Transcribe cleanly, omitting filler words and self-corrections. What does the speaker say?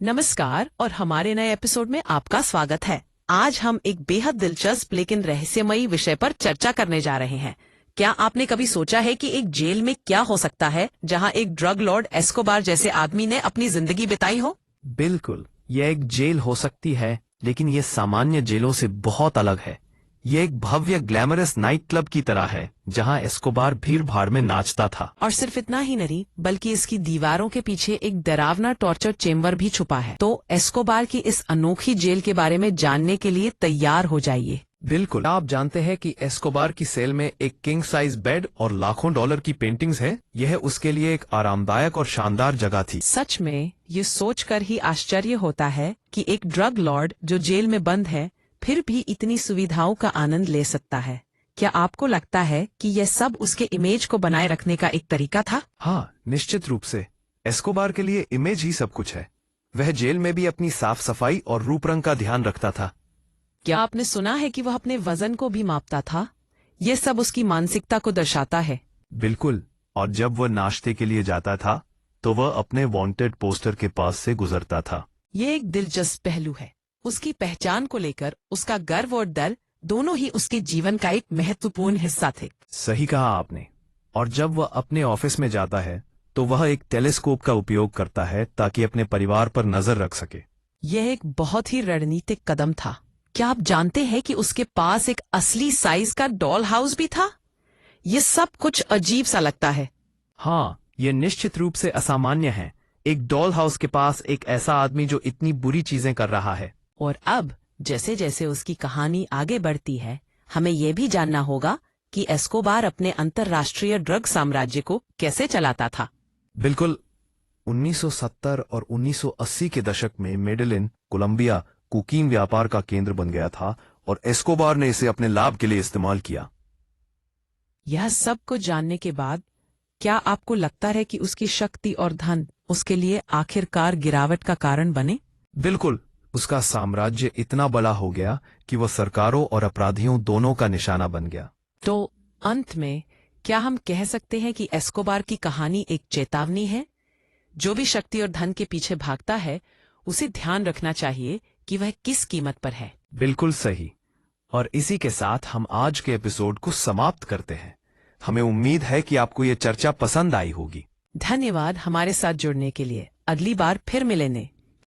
नमस्कार और हमारे नए एपिसोड में आपका स्वागत है। आज हम एक बेहद दिलचस्प लेकिन रहस्यमयी विषय पर चर्चा करने जा रहे हैं। क्या आपने कभी सोचा है कि एक जेल में क्या हो सकता है जहां एक ड्रग लॉर्ड एस्कोबार जैसे आदमी ने अपनी जिंदगी बिताई हो? बिल्कुल, यह एक जेल हो सकती है, लेकिन ये सामान्य जेलों से बहुत अलग है। ये एक भव्य ग्लैमरस नाइट क्लब की तरह है, जहां एस्कोबार भीड़ भाड़ में नाचता था। और सिर्फ इतना ही नहीं, बल्कि इसकी दीवारों के पीछे एक डरावना टॉर्चर चेम्बर भी छुपा है। तो एस्कोबार की इस अनोखी जेल के बारे में जानने के लिए तैयार हो जाइए। बिल्कुल, आप जानते हैं कि एस्कोबार की सेल में एक किंग साइज बेड और लाखों डॉलर की पेंटिंग्स है। यह उसके लिए एक आरामदायक और शानदार जगह थी। सच में ये सोचकर ही आश्चर्य होता है कि एक ड्रग लॉर्ड जो जेल में बंद है फिर भी इतनी सुविधाओं का आनंद ले सकता है। क्या आपको लगता है कि यह सब उसके इमेज को बनाए रखने का एक तरीका था? हाँ, निश्चित रूप से। एस्कोबार के लिए इमेज ही सब कुछ है। वह जेल में भी अपनी साफ सफाई और रूप रंग का ध्यान रखता था। क्या आपने सुना है कि वह अपने वजन को भी मापता था? ये सब उसकी मानसिकता को दर्शाता है। बिल्कुल, और जब वह नाश्ते के लिए जाता था तो वह अपने वांटेड पोस्टर के पास से गुजरता था। ये एक दिलचस्प पहलू है। उसकी पहचान को लेकर उसका गर्व और डर दोनों ही उसके जीवन का एक महत्वपूर्ण हिस्सा थे। सही कहा आपने। और जब वह अपने ऑफिस में जाता है तो वह एक टेलीस्कोप का उपयोग करता है ताकि अपने परिवार पर नजर रख सके। यह एक बहुत ही रणनीतिक कदम था। क्या आप जानते हैं कि उसके पास एक असली साइज का डॉल हाउस भी था? ये सब कुछ अजीब सा लगता है। हाँ, ये निश्चित रूप से असामान्य है। एक डॉल हाउस के पास एक ऐसा आदमी जो इतनी बुरी चीजें कर रहा है। और अब जैसे जैसे उसकी कहानी आगे बढ़ती है, हमें यह भी जानना होगा कि एस्कोबार अपने अंतर्राष्ट्रीय ड्रग साम्राज्य को कैसे चलाता था। बिल्कुल, 1970 और 1980 के दशक में मेडेलिन, कोलंबिया कोकीन व्यापार का केंद्र बन गया था और एस्कोबार ने इसे अपने लाभ के लिए इस्तेमाल किया। यह सब कुछ जानने के बाद क्या आपको लगता है कि उसकी शक्ति और धन उसके लिए आखिरकार गिरावट का कारण बने? बिल्कुल, उसका साम्राज्य इतना बड़ा हो गया कि वह सरकारों और अपराधियों दोनों का निशाना बन गया। तो अंत में क्या हम कह सकते हैं कि एस्कोबार की कहानी एक चेतावनी है? जो भी शक्ति और धन के पीछे भागता है उसे ध्यान रखना चाहिए कि वह किस कीमत पर है। बिल्कुल सही। और इसी के साथ हम आज के एपिसोड को समाप्त करते हैं। हमें उम्मीद है कि आपको ये चर्चा पसंद आई होगी। धन्यवाद हमारे साथ जुड़ने के लिए। अगली बार फिर मिलेंगे।